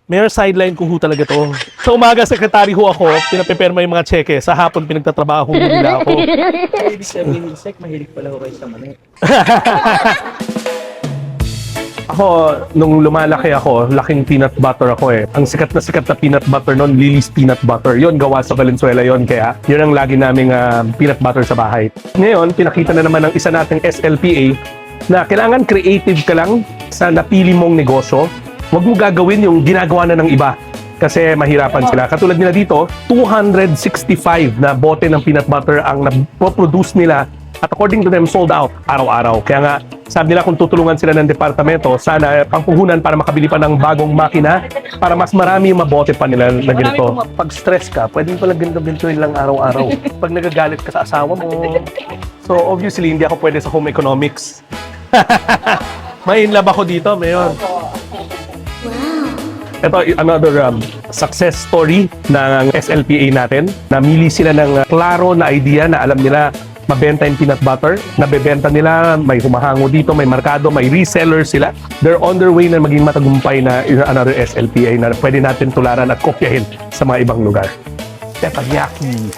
Mayor, sideline ko ho talaga to. Sa umaga, sekretary ho ako, pinapeperma yung mga cheque. Sa hapon, pinagtatrabaho nila ako. Ibig sabihin, Sek, mahilig pala ko kayo sa mani. Ako, nung lumalaki ako, laking peanut butter ako eh. Ang sikat na peanut butter noon, Lily's Peanut Butter. Yon gawa sa Valenzuela yon, kaya yun ang lagi naming peanut butter sa bahay. Ngayon, pinakita na naman ng isa nating SLPA na kailangan creative ka lang sa napili mong negosyo. Huwag mo gagawin yung ginagawa na ng iba kasi mahirapan sila. Katulad nila dito, 265 na bote ng peanut butter ang na-produce nila at according to them, sold out araw-araw. Kaya nga, sabi nila kung tutulungan sila ng departamento, sana pangpuhunan para makabili pa ng bagong makina para mas marami yung mabote pa nila na ganito. Pag stress ka, pwede mo palang ganito lang araw-araw. Pag nagagalit ka sa asawa mo. So obviously, hindi ako pwede sa home economics. May in love ako dito, Mayor. Ito, another success story ng SLPA natin. Namili sila ng klaro na idea na alam nila mabenta yung peanut butter. Nabebenta nila, may humahango dito, may markado, may reseller sila. They're on their way na maging matagumpay na another SLPA na pwede natin tularan at kopyahin sa mga ibang lugar. Teppanyaki!